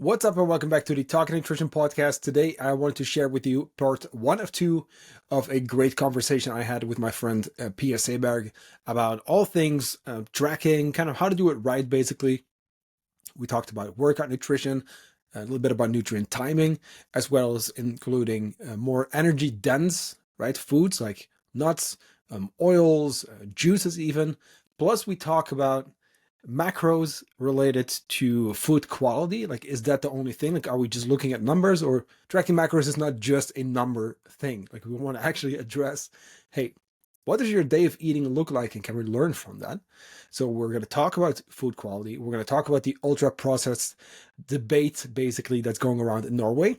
What's up and welcome back to the Talking Nutrition podcast. Today I want to share with you part 1 of 2 of a great conversation I had with my friend Pia Seeberg about all things tracking, kind of how to do it right basically. We talked about workout nutrition, a little bit about nutrient timing, as well as including more energy dense, right, foods like nuts, oils, juices even. Plus we talk about macros related to food quality. Like, is that the only thing? Like, are we just looking at numbers, or tracking macros is not just a number thing? Like, we want to actually address, hey, what does your day of eating look like, and can we learn from that? So we're going to talk about food quality. We're going to talk about the ultra processed debate basically that's going around in Norway.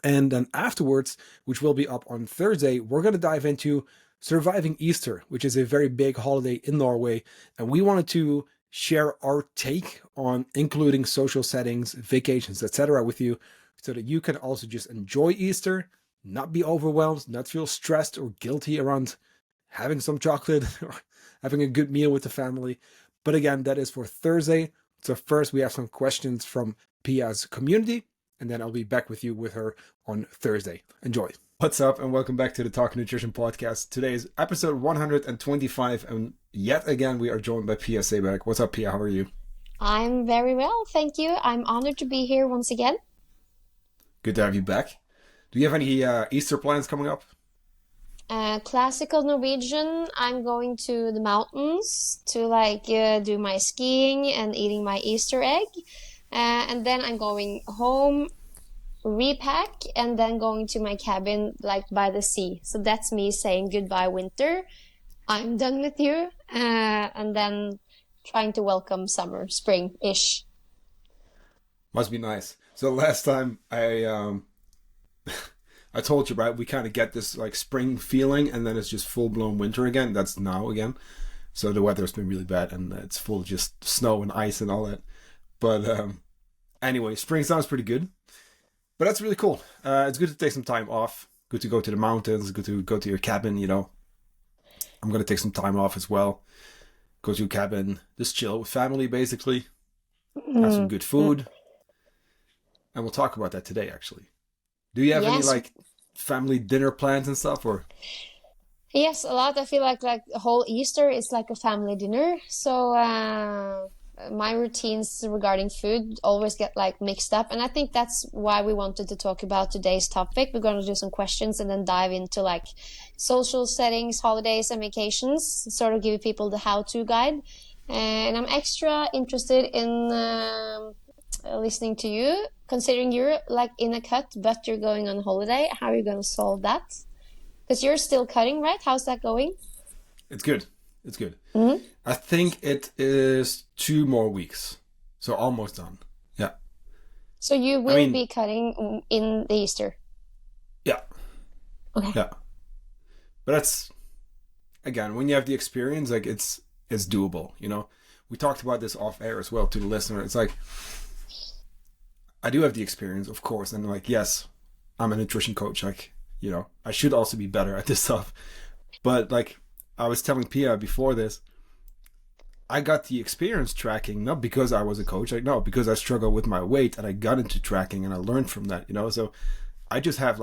And then afterwards, which will be up on Thursday, we're going to dive into surviving Easter, which is a very big holiday in Norway. And we wanted to share our take on including social settings, vacations, etc. with you, so that you can also just enjoy Easter, not be overwhelmed, not feel stressed or guilty around having some chocolate or having a good meal with the family. But again, that is for Thursday. So first we have some questions from Pia's community, and then I'll be back with you with her on Thursday. Enjoy. What's up, and welcome back to the Talk Nutrition podcast. Today is episode 125, and yet again we are joined by Pia Seeberg. What's up, Pia? How are you? I'm very well, thank you. I'm honored to be here once again. Good to have you back. Do you have any Easter plans coming up? Classical Norwegian, I'm going to the mountains to do my skiing and eating my Easter egg. And then I'm going home, repack, and then going to my cabin by the sea. So that's me saying goodbye winter. I'm done with you. And then trying to welcome summer, spring-ish. Must be nice. So last time I told you, right, we kind of get this like spring feeling, and then it's just full-blown winter again. That's now again. So the weather's been really bad, and it's full of just snow and ice and all that. But anyway, spring sounds pretty good. But that's really cool. It's good to take some time off. Good to go to the mountains. Good to go to your cabin, you know. I'm going to take some time off as well. Go to your cabin. Just chill with family, basically. Have some good food. And we'll talk about that today, actually. Do you have any, family dinner plans and stuff, or? Yes, a lot. I feel like the whole Easter is like a family dinner. So my routines regarding food always get mixed up, and I think that's why we wanted to talk about today's topic. We're going to do some questions and then dive into social settings, holidays, and vacations, sort of give people the how-to guide. And I'm extra interested in listening to you, considering you're in a cut but you're going on holiday. How are you going to solve that? Because you're still cutting, right? How's that going? It's good. It's good. Mm-hmm. I think it is 2 more weeks. So almost done. Yeah. So you will be cutting in the Easter? Yeah. Okay. Yeah. But that's, again, when you have the experience, it's doable, you know? We talked about this off air as well to the listener. It's I do have the experience, of course. And yes, I'm a nutrition coach. I should also be better at this stuff. But I was telling Pia before this, I got the experience tracking not because I was a coach, no, because I struggled with my weight and I got into tracking and I learned from that, you know. So I just have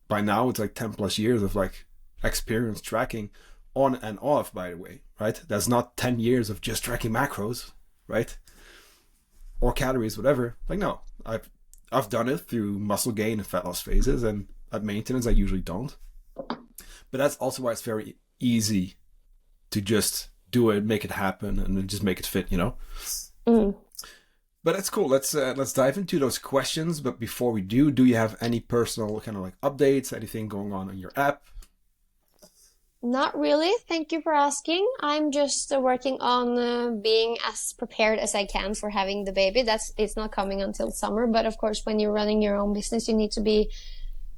by now it's 10 plus years of experience tracking on and off, by the way, right? That's not 10 years of just tracking macros, right? Or calories, whatever. No, I've done it through muscle gain and fat loss phases, and at maintenance I usually don't. But that's also why it's very easy to just do it, make it happen, and then just make it fit, you know. But that's cool. Let's dive into those questions. But before we do you have any personal kind of updates, anything going on your app? Not really. Thank you for asking. I'm just working on being as prepared as I can for having the baby. It's not coming until summer, but of course, when you're running your own business, you need to be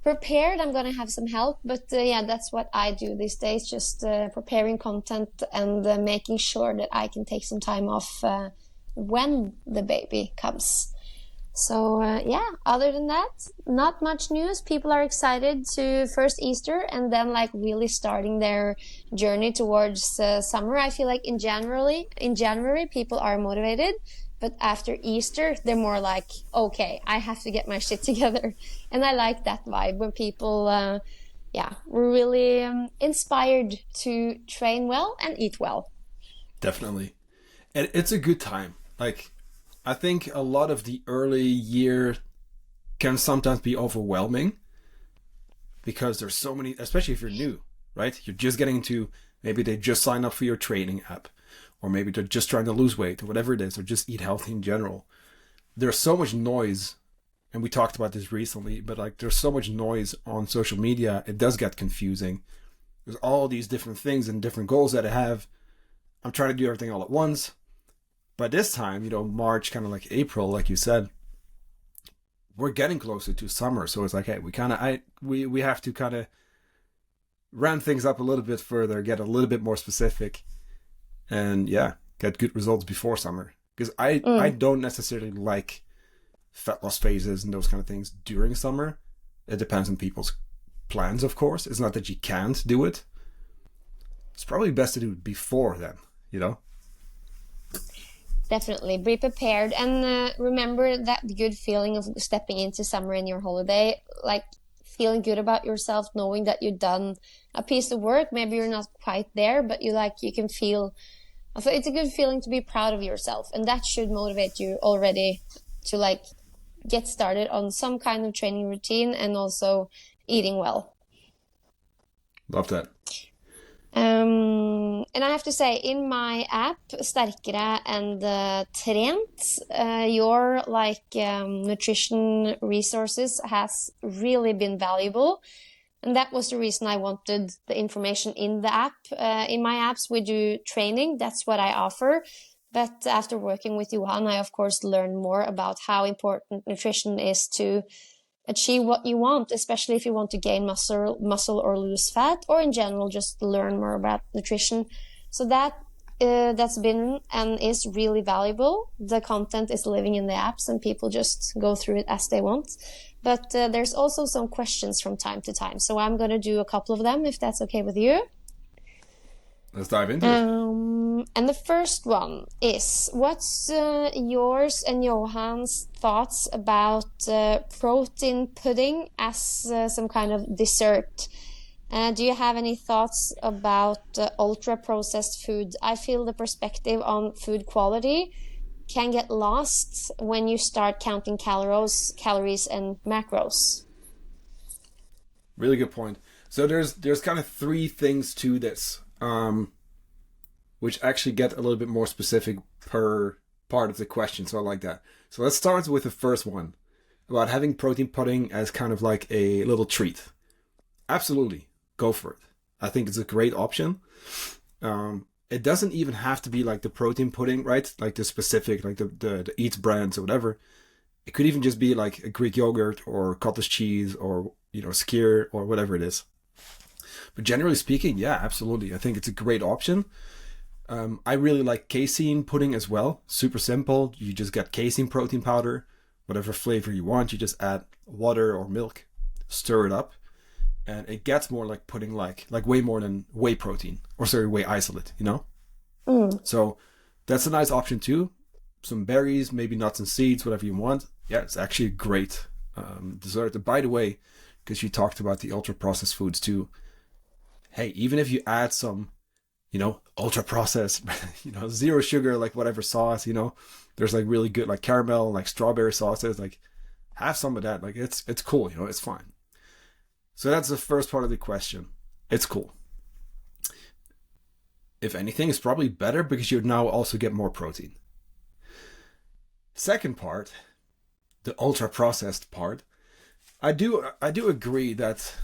prepared. I'm going to have some help, but yeah, that's what I do these days, just preparing content and making sure that I can take some time off when the baby comes. So yeah, other than that, not much news. People are excited to first Easter and then really starting their journey towards summer. I feel in January people are motivated. But after Easter, they're more like, okay, I have to get my shit together. And I like that vibe when people, were really inspired to train well and eat well. Definitely. And it's a good time. Like, I think a lot of the early year can sometimes be overwhelming because there's so many, especially if you're new, right? You're just getting into, maybe they just sign up for your training app, or maybe they're just trying to lose weight or whatever it is, or just eat healthy in general. There's so much noise, and we talked about this recently, but like there's so much noise on social media, it does get confusing. There's all these different things and different goals that I have. I'm trying to do everything all at once. By this time, you know, March, kind of like April, like you said, we're getting closer to summer. So it's like, hey, we have to kind of ramp things up a little bit further, get a little bit more specific, and get good results before summer. Because I don't necessarily like fat loss phases and those kind of things during summer. It depends on people's plans, of course. It's not that you can't do it. It's probably best to do it before then, you know? Definitely be prepared, and remember that good feeling of stepping into summer in your holiday, like feeling good about yourself, knowing that you've done a piece of work. Maybe you're not quite there, but you can feel, it's a good feeling to be proud of yourself, and that should motivate you already to like get started on some kind of training routine and also eating well. Love that. And I have to say, in my app, STERKERE and TRENT, your nutrition resources has really been valuable. And that was the reason I wanted the information in the app. In my apps, we do training. That's what I offer. But after working with Johan, I, of course, learned more about how important nutrition is to achieve what you want, especially if you want to gain muscle or lose fat, or in general just learn more about nutrition. So that's been and is really valuable. The content is living in the apps and people just go through it as they want. But there's also some questions from time to time. So I'm going to do a couple of them if that's okay with you. Let's dive into it. And the first one is, what's yours and Johan's thoughts about protein pudding as some kind of dessert? Do you have any thoughts about ultra-processed food? I feel the perspective on food quality can get lost when you start counting calories and macros. Really good point. So there's kind of three things to this, which actually get a little bit more specific per part of the question. So I like that. So let's start with the first one about having protein pudding as kind of like a little treat. Absolutely, go for it. I think it's a great option. It doesn't even have to be like the protein pudding, right? Like the specific, like the Eats brands or whatever. It could even just be like a Greek yogurt or cottage cheese or, you know, skyr or whatever it is. But generally speaking, yeah, absolutely. I think it's a great option. I really like casein pudding as well. Super simple. You just get casein protein powder, whatever flavor you want. You just add water or milk, stir it up, and it gets more like pudding, like way more than whey protein, or sorry, whey isolate, you know? So that's a nice option too. Some berries, maybe nuts and seeds, whatever you want. Yeah, it's actually a great dessert. And by the way, because you talked about the ultra processed foods too, hey, even if you add some, you know, ultra processed, you know, zero sugar, like whatever sauce, you know, there's like really good, like caramel, like strawberry sauces, like have some of that. Like it's cool, you know, it's fine. So that's the first part of the question. It's cool. If anything, it's probably better because you now also get more protein. Second part, the ultra processed part, I do agree that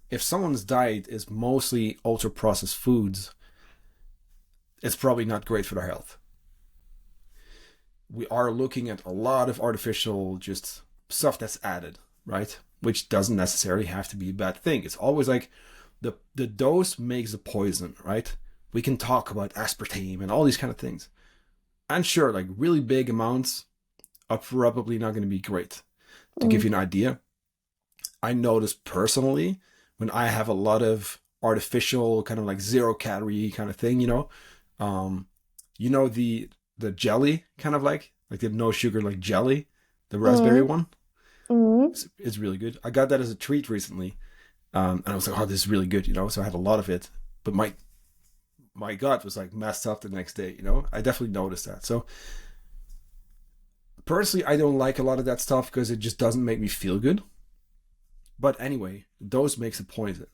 if someone's diet is mostly ultra processed foods, it's probably not great for their health. We are looking at a lot of artificial just stuff that's added, right? Which doesn't necessarily have to be a bad thing. It's always like the dose makes the poison, right? We can talk about aspartame and all these kind of things. And sure, like really big amounts are probably not going to be great. To give you an idea, I notice personally when I have a lot of artificial kind of like 0 calorie kind of thing, you know the jelly kind of like like the no sugar like jelly, the raspberry Mm, one. mm, It's really good. I got that as a treat recently, and I was like, oh, this is really good, you know. So I had a lot of it, but my gut was like messed up the next day, you know. I definitely noticed that. So personally, I don't like a lot of that stuff because it just doesn't make me feel good. But anyway, those makes a point.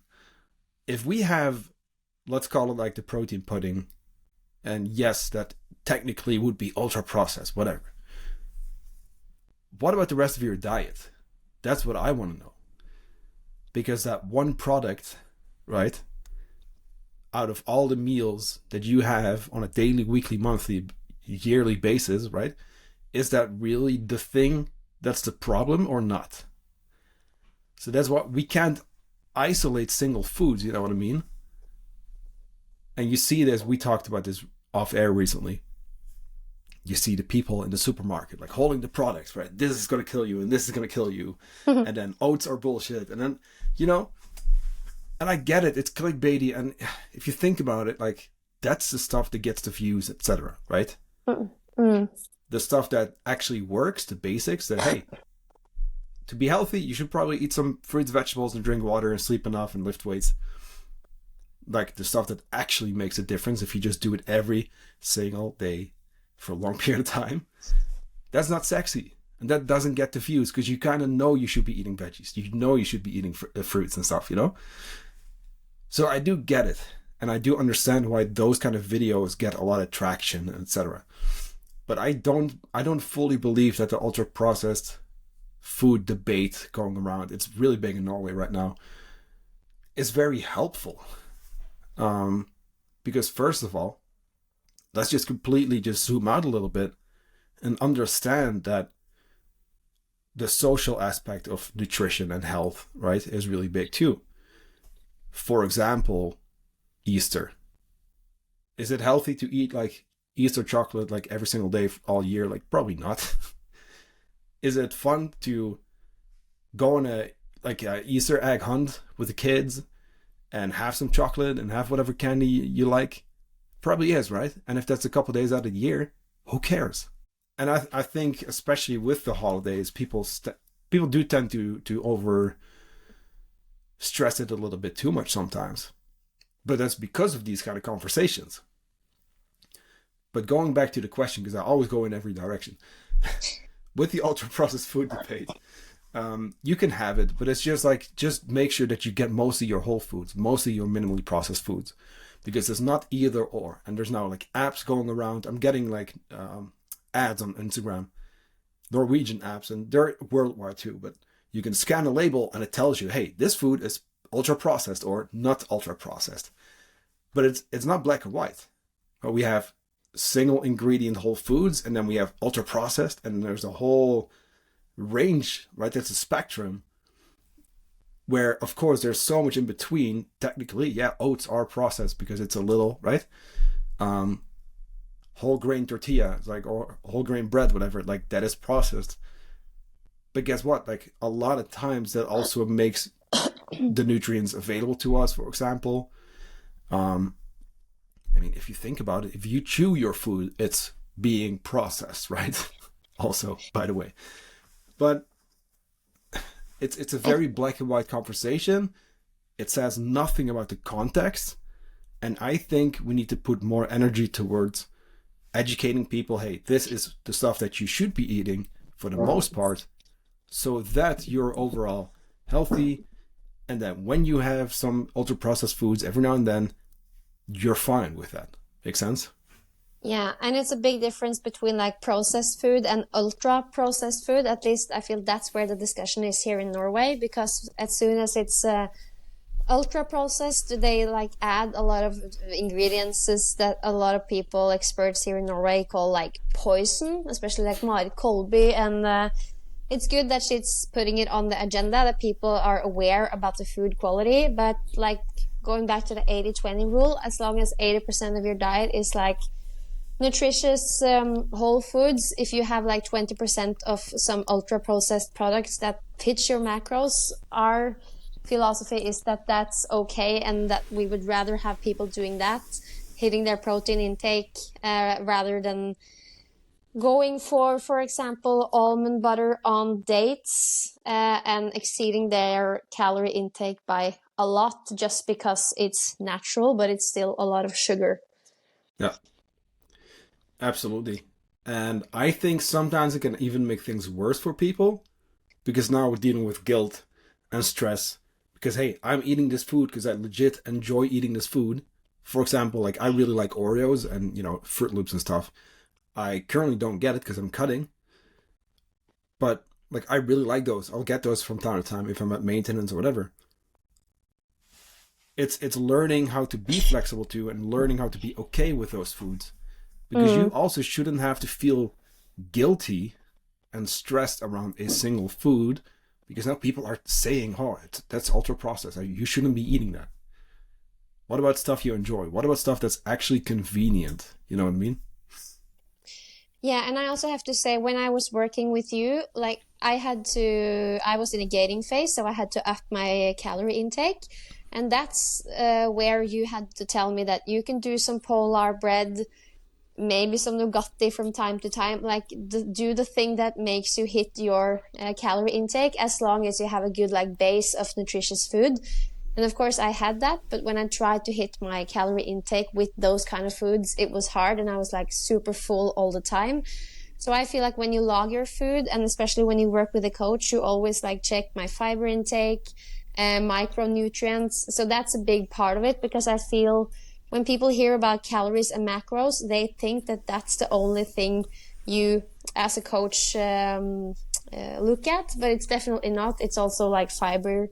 If we have, let's call it like the protein pudding, and yes, that technically would be ultra processed, whatever. What about the rest of your diet? That's what I want to know. Because that one product, right, out of all the meals that you have on a daily, weekly, monthly, yearly basis, right, is that really the thing that's the problem or not? So that's what we can't isolate single foods, you know what I mean? And you see this, we talked about this off air recently. You see the people in the supermarket like holding the products, right? This is going to kill you and this is going to kill you. And then oats are bullshit. And then, you know, and I get it, it's clickbaity. And if you think about it, like that's the stuff that gets the views, etc., right? mm, mm. The stuff that actually works, the basics that, hey, to be healthy, you should probably eat some fruits, vegetables, and drink water and sleep enough and lift weights. Like the stuff that actually makes a difference if you just do it every single day for a long period of time. That's not sexy. And that doesn't get the views because you kind of know you should be eating veggies. You know you should be eating fruits and stuff, you know? So I do get it. And I do understand why those kind of videos get a lot of traction, etc. But I don't fully believe that the ultra processed food debate going around, it's really big in Norway right now, is very helpful. Because first of all, let's just completely just zoom out a little bit and understand that the social aspect of nutrition and health, right, is really big too. For example, Easter. Is it healthy to eat like Easter chocolate like every single day all year? Like probably not. Is it fun to go on a Easter egg hunt with the kids and have some chocolate and have whatever candy you like? Probably is, right? And if that's a couple days out of the year, who cares? And I think especially with the holidays, people do tend to over stress it a little bit too much sometimes. But that's because of these kind of conversations. But going back to the question, because I always go in every direction, with the ultra processed food debate, you can have it, but it's just make sure that you get most of your whole foods, most of your minimally processed foods, because it's not either or. And there's now like apps going around. I'm getting like ads on Instagram, Norwegian apps, and they're worldwide too. But you can scan a label and it tells you, hey, this food is ultra processed or not ultra processed. But it's not black and white. But we have single ingredient whole foods, and then we have ultra processed, and there's a whole range, right? That's a spectrum where, of course, there's so much in between. Technically, yeah, oats are processed because it's a little, right? Whole grain tortilla, like, or whole grain bread, whatever, like that is processed. But guess what? Like a lot of times that also makes the nutrients available to us. For example, I mean, if you think about it, if you chew your food, it's being processed, right? Also, by the way. But it's a very black and white conversation. It says nothing about the context. And I think we need to put more energy towards educating people, hey, this is the stuff that you should be eating for the most part, so that you're overall healthy, and that when you have some ultra processed foods every now and then, you're fine with that. Make sense? Yeah, and it's a big difference between like processed food and ultra processed food. At least I feel that's where the discussion is here in Norway, because as soon as it's ultra processed, they like add a lot of ingredients that a lot of people, experts here in Norway, call like poison, especially like Marit Kolby. And it's good that she's putting it on the agenda, that people are aware about the food quality. But like going back to the 80-20 rule, as long as 80% of your diet is like nutritious whole foods, if you have like 20% of some ultra processed products that hit your macros, our philosophy is that that's okay, and that we would rather have people doing that, hitting their protein intake, rather than Going for example, almond butter on dates, and exceeding their calorie intake by a lot just because it's natural, but it's still a lot of sugar. Yeah, absolutely. And I think sometimes it can even make things worse for people because now we're dealing with guilt and stress. Because, hey, I'm eating this food because I legit enjoy eating this food. For example, like I really like Oreos and, Fruit Loops and stuff. I currently don't get it because I'm cutting, but like I really like those. I'll get those from time to time if I'm at maintenance or whatever. It's learning how to be flexible too and learning how to be okay with those foods. Because you Mm. also shouldn't have to feel guilty and stressed around a single food because now people are saying, oh, that's ultra processed. You shouldn't be eating that. What about stuff you enjoy? What about stuff that's actually convenient? You know what I mean? Yeah, and I also have to say, when I was working with you, like I was in a gating phase, so I had to up my calorie intake. And that's where you had to tell me that you can do some polar bread, maybe some Nugatti from time to time, like do the thing that makes you hit your calorie intake, as long as you have a good like base of nutritious food. And of course I had that, but when I tried to hit my calorie intake with those kind of foods, it was hard and I was like super full all the time. So I feel like when you log your food, and especially when you work with a coach, you always like check my fiber intake and micronutrients. So that's a big part of it, because I feel when people hear about calories and macros, they think that that's the only thing you as a coach look at, but it's definitely not. It's also like fiber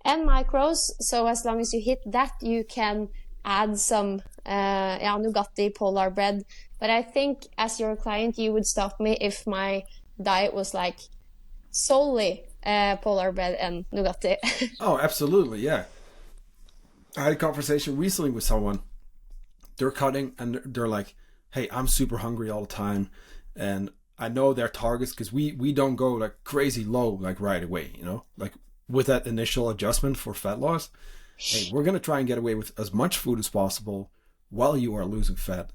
and macros. So as long as you hit that, you can add some Nugatti, polar bread. But I think as your client, you would stop me if my diet was like solely polar bread and Nugatti. Oh, absolutely, yeah. I had a conversation recently with someone. They're cutting and they're like, hey, I'm super hungry all the time. And I know their targets because we don't go like crazy low like right away, like with that initial adjustment for fat loss. Hey, we're going to try and get away with as much food as possible while you are losing fat,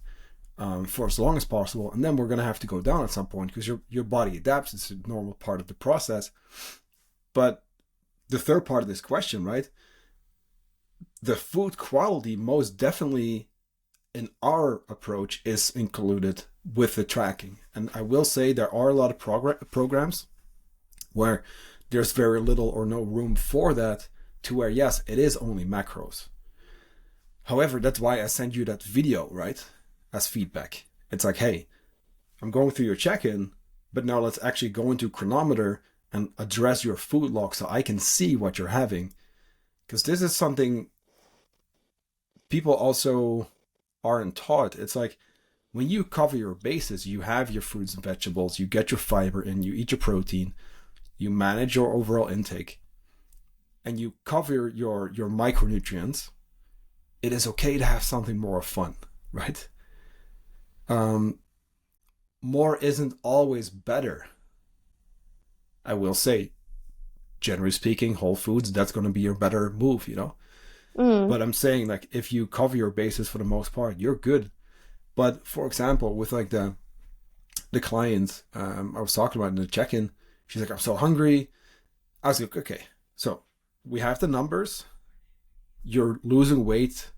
for as long as possible. And then we're going to have to go down at some point because your body adapts. It's a normal part of the process. But the third part of this question, right? The food quality most definitely in our approach is included with the tracking. And I will say there are a lot of programs where there's very little or no room for that, to where, yes, it is only macros. However, that's why I send you that video, right? As feedback. It's like, hey, I'm going through your check-in, but now let's actually go into Chronometer and address your food log so I can see what you're having. Because this is something people also aren't taught. It's like when you cover your bases, you have your fruits and vegetables, you get your fiber in, you eat your protein, you manage your overall intake, and you cover your micronutrients. It is okay to have something more fun, right? More isn't always better. I will say, generally speaking, whole foods, that's going to be your better move, Mm. But I'm saying, like, if you cover your bases for the most part, you're good. But for example, with like the client I was talking about in the check-in, she's like, I'm so hungry. I was like, okay, so we have the numbers. You're losing weight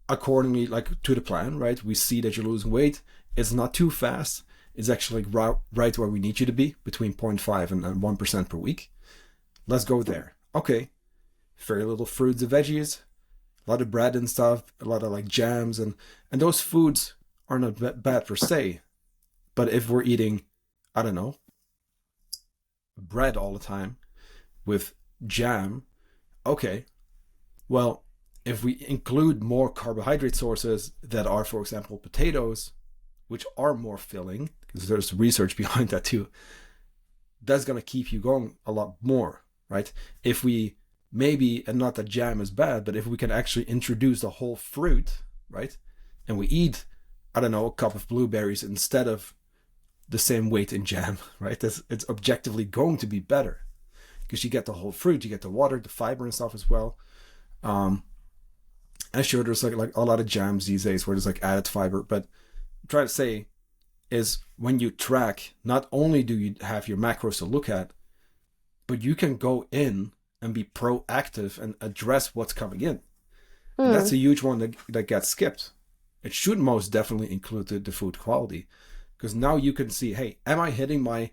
accordingly, like to the plan, right? We see that you're losing weight. It's not too fast. It's actually like right where we need you to be, between 0.5 and 1% per week. Let's go there. Okay, very little fruits and veggies, a lot of bread and stuff, a lot of like jams, and those foods are not bad per se. But if we're eating, I don't know, bread all the time with jam, okay, well, if we include more carbohydrate sources that are, for example, potatoes, which are more filling, because there's research behind that too, that's going to keep you going a lot more, right? If we maybe, and not that jam is bad, but if we can actually introduce the whole fruit, right? And we eat, I don't know, a cup of blueberries instead of the same weight in jam, right? It's objectively going to be better because you get the whole fruit, you get the water, the fiber and stuff as well. And sure, there's like a lot of jams these days where there's like added fiber, but I'm trying to say is when you track, not only do you have your macros to look at, but you can go in and be proactive and address what's coming in. And that's a huge one that gets skipped. It should most definitely include the food quality, because now you can see, hey, am I hitting my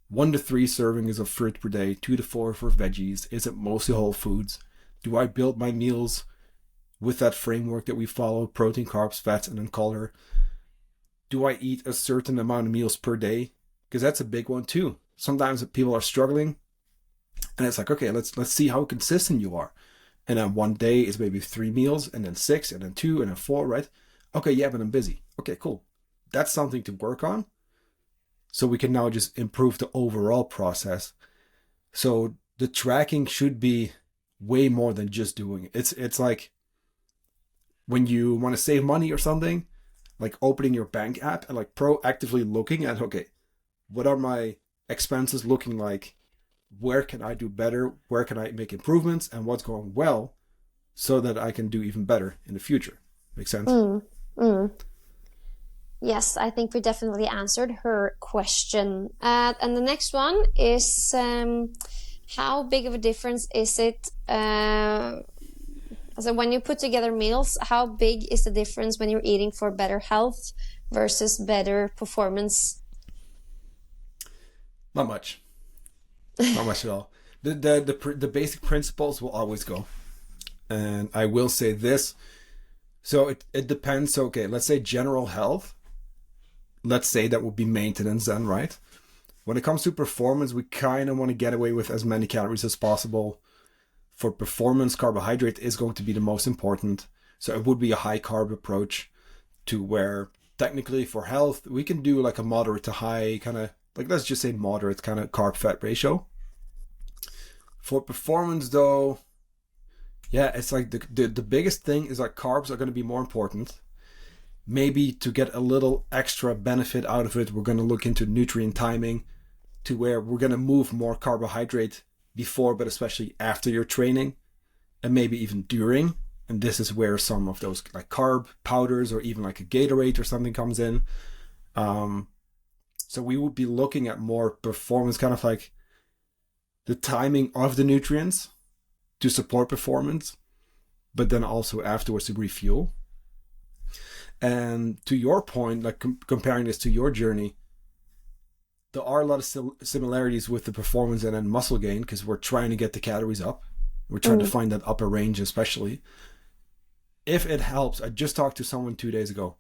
1 to 3 servings of fruit per day, 2 to 4 for veggies? Is it mostly whole foods? Do I build my meals with that framework that we follow, protein, carbs, fats, and then color? Do I eat a certain amount of meals per day? Because that's a big one too. Sometimes people are struggling, and it's like, okay, let's see how consistent you are. And then one day is maybe 3 meals, and then 6, and then 2, and then 4, right? Okay, yeah, but I'm busy. Okay, cool. That's something to work on. So we can now just improve the overall process. So the tracking should be way more than just doing it. It's like when you want to save money or something, like opening your bank app and like proactively looking at, okay, what are my expenses looking like? Where can I do better? Where can I make improvements? And what's going well so that I can do even better in the future? Make sense? Yes, I think we definitely answered her question. And the next one is, how big of a difference is it? So when you put together meals, how big is the difference when you're eating for better health versus better performance? Not much. Not much at all. The basic principles will always go. And I will say this. So it depends. So, okay, let's say general health. Let's say that would be maintenance then, right? When it comes to performance, we kind of want to get away with as many calories as possible. For performance, carbohydrate is going to be the most important. So it would be a high carb approach, to where technically for health, we can do like a moderate to high kind of, like, let's just say moderate kind of carb fat ratio. For performance though, yeah, it's like the biggest thing is like carbs are going to be more important. Maybe to get a little extra benefit out of it, we're going to look into nutrient timing, to where we're going to move more carbohydrate before, but especially after your training, and maybe even during. And this is where some of those like carb powders or even like a Gatorade or something comes in. So we would be looking at more performance, kind of like the timing of the nutrients to support performance, but then also afterwards to refuel. And to your point, like comparing this to your journey, there are a lot of similarities with the performance and then muscle gain, because we're trying to get the calories up. We're trying to find that upper range, especially. If it helps, I just talked to someone 2 days ago.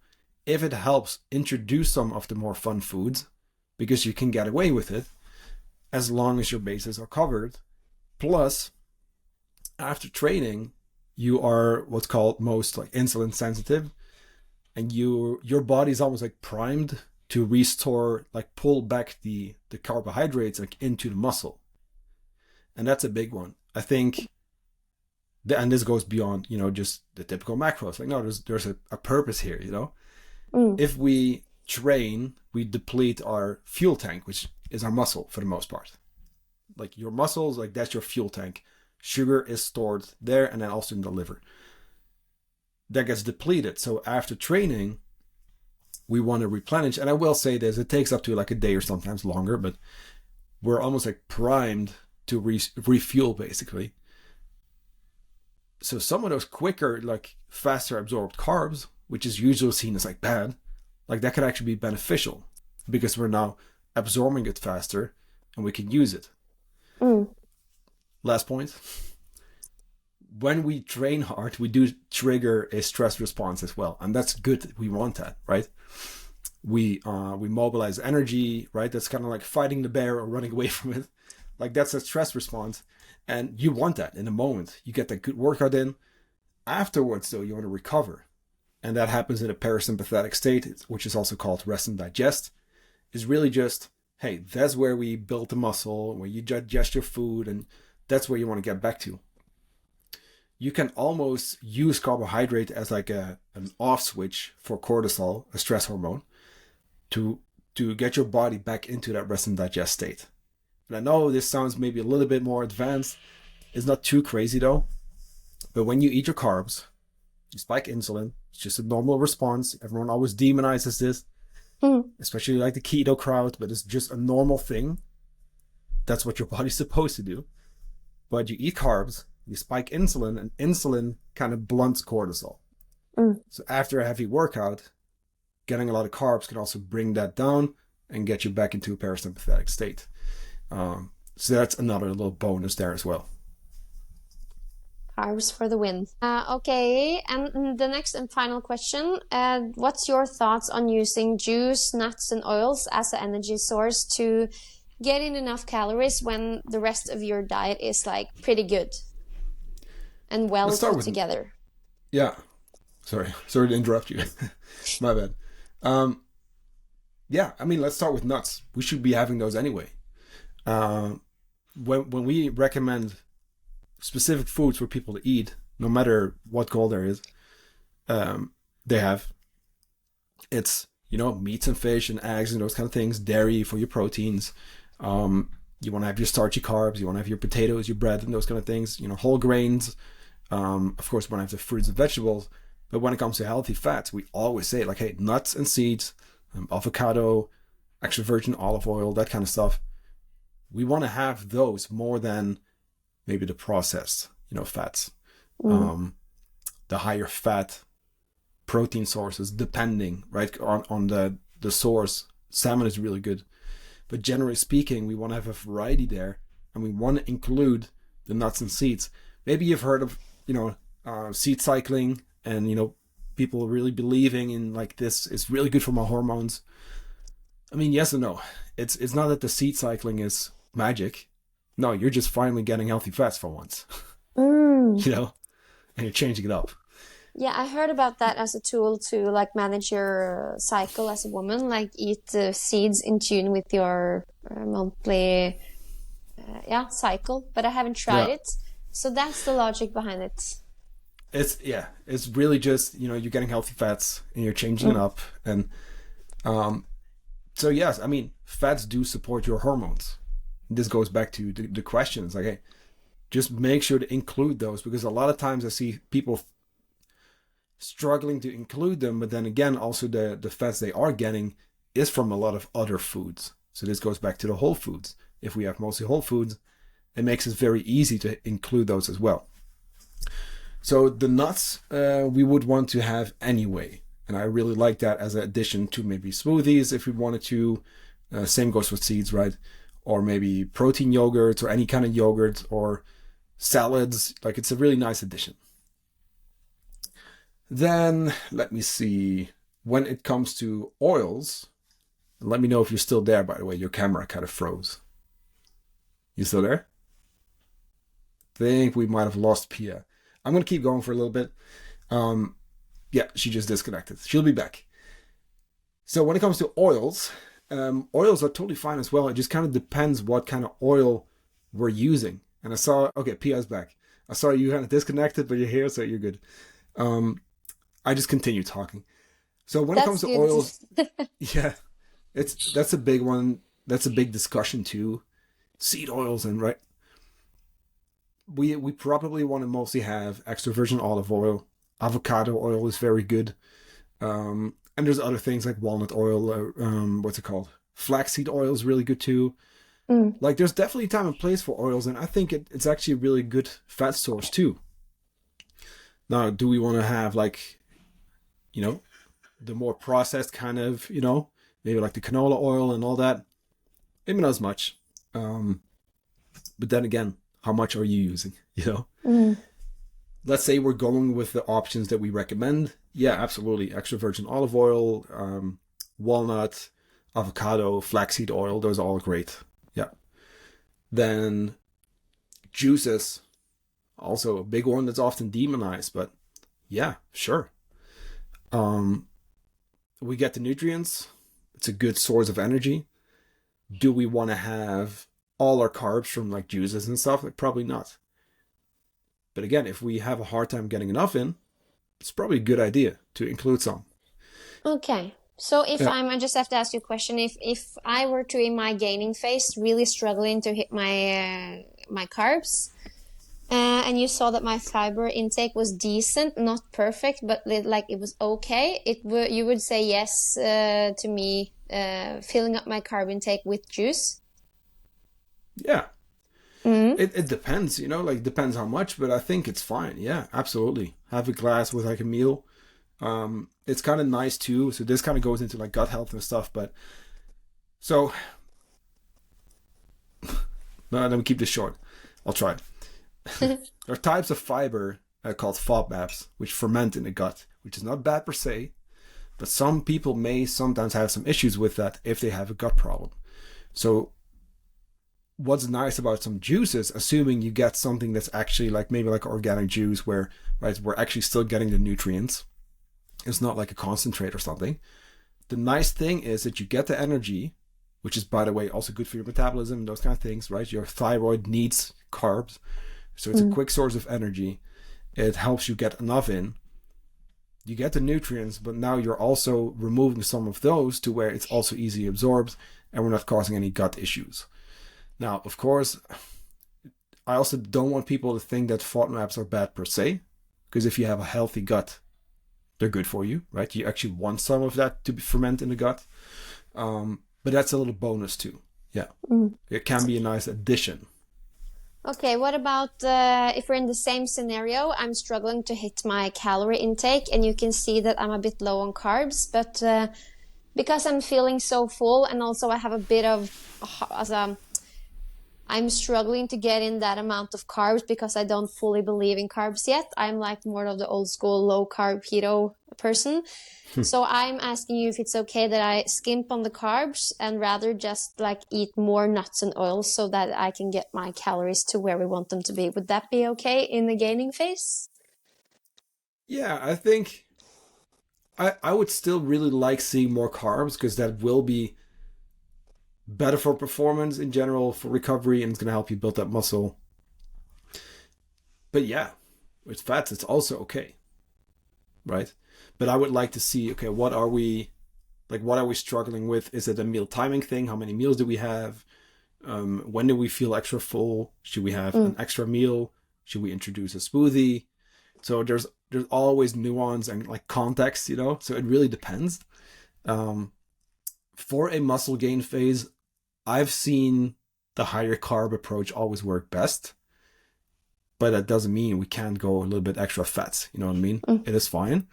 If it helps, introduce some of the more fun foods, because you can get away with it as long as your bases are covered. Plus, after training, you are what's called most like insulin sensitive, and your body's almost like primed to restore, like pull back the carbohydrates like into the muscle. And that's a big one. I think, and this goes beyond, just the typical macros. Like, no, there's a purpose here, If we train, we deplete our fuel tank, which is our muscle for the most part. Like your muscles, like that's your fuel tank. Sugar is stored there and then also in the liver. That gets depleted. So after training, we want to replenish. And I will say this, it takes up to like a day or sometimes longer, but we're almost like primed to refuel basically. So some of those quicker, like faster absorbed carbs, which is usually seen as like bad, like that could actually be beneficial, because we're now absorbing it faster and we can use it. Last point. When we train hard, we do trigger a stress response as well. And that's good. We want that, right? We mobilize energy, right? That's kind of like fighting the bear or running away from it. Like that's a stress response. And you want that in a moment. You get that good workout in. Afterwards, though, you want to recover. And that happens in a parasympathetic state, which is also called rest and digest. Is really just, hey, that's where we build the muscle, where you digest your food, and that's where you want to get back to. You can almost use carbohydrate as like an off switch for cortisol, a stress hormone, to get your body back into that rest and digest state. And I know this sounds maybe a little bit more advanced. It's not too crazy though. But when you eat your carbs, you spike insulin. It's just a normal response. Everyone always demonizes this. especially like the keto crowd, but it's just a normal thing. That's what your body's supposed to do. But you eat carbs, you spike insulin, and insulin kind of blunts cortisol. So after a heavy workout, getting a lot of carbs can also bring that down and get you back into a parasympathetic state. So that's another little bonus there as well. Carbs for the win. Okay, and the next and final question. What's your thoughts on using juice, nuts, and oils as an energy source to get in enough calories when the rest of your diet is like pretty good and well put together? Yeah. Sorry to interrupt you. My bad. Yeah, I mean, let's start with nuts. We should be having those anyway. When we recommend specific foods for people to eat, no matter what goal there is, they have, it's, meats and fish and eggs and those kind of things, dairy for your proteins. You want to have your starchy carbs, you want to have your potatoes, your bread, and those kind of things, whole grains. Of course, we want to have the fruits and vegetables. But when it comes to healthy fats, we always say, like, hey, nuts and seeds, avocado, extra virgin olive oil, that kind of stuff. We want to have those more than maybe the processed, fats. The higher fat protein sources, depending, right, on the source. Salmon is really good. But generally speaking, we want to have a variety there, and we want to include the nuts and seeds. Maybe you've heard of, seed cycling, and, people really believing in, like, this is really good for my hormones. I mean, yes and no. It's not that the seed cycling is magic. No, you're just finally getting healthy fats for once. And you're changing it up. Yeah, I heard about that as a tool to like manage your cycle as a woman, like eat seeds in tune with your monthly cycle, but I haven't tried it. So that's the logic behind it. It's really just, you're getting healthy fats and you're changing it up. And so yes, I mean, fats do support your hormones. This goes back to the questions, like, hey, just make sure to include those, because a lot of times I see people struggling to include them, but then again, also the fats they are getting is from a lot of other foods. So this goes back to the whole foods. If we have mostly whole foods, it makes it very easy to include those as well. So the nuts we would want to have anyway, and I really like that as an addition to maybe smoothies if we wanted to. Same goes with seeds, right? Or maybe protein yogurts or any kind of yogurt or salads. Like, it's a really nice addition. Then let me see. When it comes to oils, let me know if you're still there, by the way. Your camera kind of froze. You still there? Think we might have lost Pia. I'm going to keep going for a little bit. Yeah, she just disconnected. She'll be back. So when it comes to oils, oils are totally fine as well. It just kind of depends what kind of oil we're using. And I saw, okay, Pia's back. I saw you kind of disconnected, but you're here, so you're good. I just continue talking. So when it comes to oils, yeah, that's a big one. That's a big discussion too. Seed oils, and right, we probably want to mostly have extra virgin olive oil. Avocado oil is very good. And there's other things like walnut oil, what's it called? Flaxseed oil is really good too. Like, there's definitely time and place for oils, and I think it's actually a really good fat source too. Now, do we want to have, like, the more processed kind of, maybe like the canola oil and all that? Maybe not as much. But then again, how much are you using, Let's say we're going with the options that we recommend. Yeah, absolutely. Extra virgin olive oil, walnut, avocado, flaxseed oil. Those are all great. Yeah. Then juices, also a big one that's often demonized, but yeah, sure. We get the nutrients. It's a good source of energy. Do we want to have all our carbs from like juices and stuff? Like, probably not. But again, if we have a hard time getting enough in, it's probably a good idea to include some. Okay. So if I just have to ask you a question. If I were to, in my gaining phase, really struggling to hit my my carbs, And you saw that my fiber intake was decent, not perfect, but it was okay. You would say yes to me filling up my carb intake with juice. Yeah. Mm. It depends, like depends how much, but I think it's fine. Yeah, absolutely. Have a glass with like a meal. It's kind of nice too. So this kind of goes into like gut health and stuff, but so no, let me keep this short. I'll try. There are types of fiber called FODMAPs, which ferment in the gut, which is not bad per se, but some people may sometimes have some issues with that if they have a gut problem. So what's nice about some juices, assuming you get something that's actually like maybe like organic juice where we're actually still getting the nutrients. It's not like a concentrate or something. The nice thing is that you get the energy, which is, by the way, also good for your metabolism and those kind of things, right? Your thyroid needs carbs. So it's a quick source of energy. It helps you get enough in. You get the nutrients, but now you're also removing some of those to where it's also easily absorbed and we're not causing any gut issues. Now, of course, I also don't want people to think that FODMAPs are bad per se, because if you have a healthy gut, they're good for you, right? You actually want some of that to be ferment in the gut. But that's a little bonus too. Yeah. It can be a nice addition. Okay, what about if we're in the same scenario? I'm struggling to hit my calorie intake, and you can see that I'm a bit low on carbs, but because I'm feeling so full, and also I have a bit of I'm struggling to get in that amount of carbs because I don't fully believe in carbs yet. I'm like more of the old school low carb keto person. So I'm asking you if it's okay that I skimp on the carbs and rather just like eat more nuts and oils so that I can get my calories to where we want them to be. Would that be okay in the gaining phase? Yeah, I think I would still really like seeing more carbs because that will be better for performance in general, for recovery, and it's going to help you build that muscle. But yeah, with fats, it's also okay, right? But I would like to see, okay, what are we struggling with? Is it a meal timing thing? How many meals do we have? When do we feel extra full? Should we have an extra meal? Should we introduce a smoothie? So there's always nuance and like context, so it really depends. For a muscle gain phase, I've seen the higher carb approach always work best, but that doesn't mean we can't go a little bit extra fats. You know what I mean? It is fine.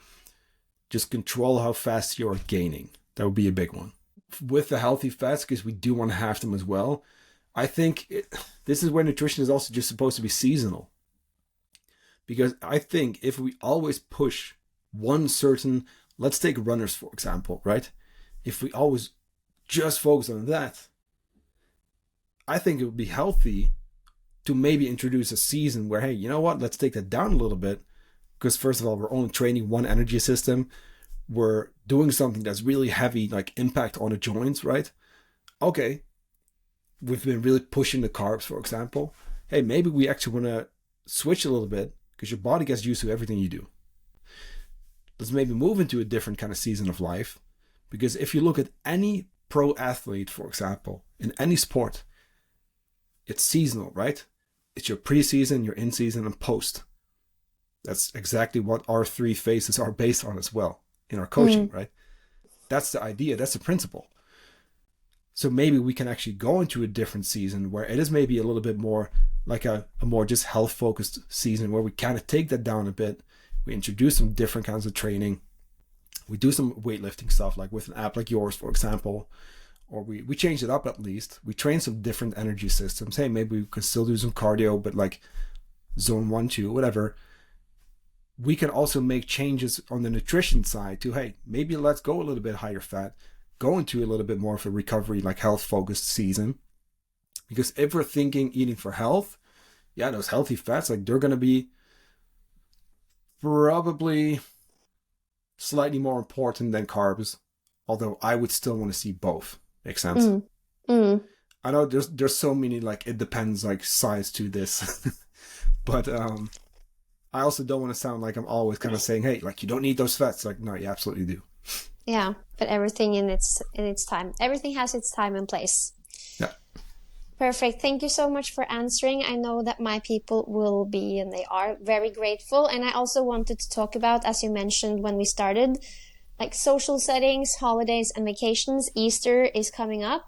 Just control how fast you're gaining. That would be a big one. With the healthy fats, because we do want to have them as well, I think this is where nutrition is also just supposed to be seasonal. Because I think if we always push one certain, let's take runners, for example, right? If we always just focus on that, I think it would be healthy to maybe introduce a season where, hey, you know what? Let's take that down a little bit. Because first of all, we're only training one energy system. We're doing something that's really heavy, like impact on the joints, right? Okay. We've been really pushing the carbs, for example. Hey, maybe we actually want to switch a little bit because your body gets used to everything you do. Let's maybe move into a different kind of season of life. Because if you look at any pro athlete, for example, in any sport, it's seasonal, right? It's your preseason, your in-season, and post. That's exactly what our three phases are based on as well in our coaching, right? That's the idea. That's the principle. So maybe we can actually go into a different season where it is maybe a little bit more like a more just health-focused season where we kind of take that down a bit. We introduce some different kinds of training. We do some weightlifting stuff like with an app like yours, for example, or we change it up at least. We train some different energy systems. Hey, maybe we can still do some cardio, but like zone 1, 2, whatever. We can also make changes on the nutrition side to, hey, maybe let's go a little bit higher fat, go into a little bit more of a recovery, like health-focused season. Because if we're thinking eating for health, yeah, those healthy fats, like they're going to be probably slightly more important than carbs. Although I would still want to see both. Makes sense? I know there's so many, like, it depends, like, size to this. But I also don't want to sound like I'm always kind of saying, hey, like, you don't need those fats. Like, no, you absolutely do. Yeah, but everything in its time. Everything has its time and place. Yeah. Perfect. Thank you so much for answering. I know that my people will be, and they are, very grateful. And I also wanted to talk about, as you mentioned when we started, like social settings, holidays, and vacations. Easter is coming up.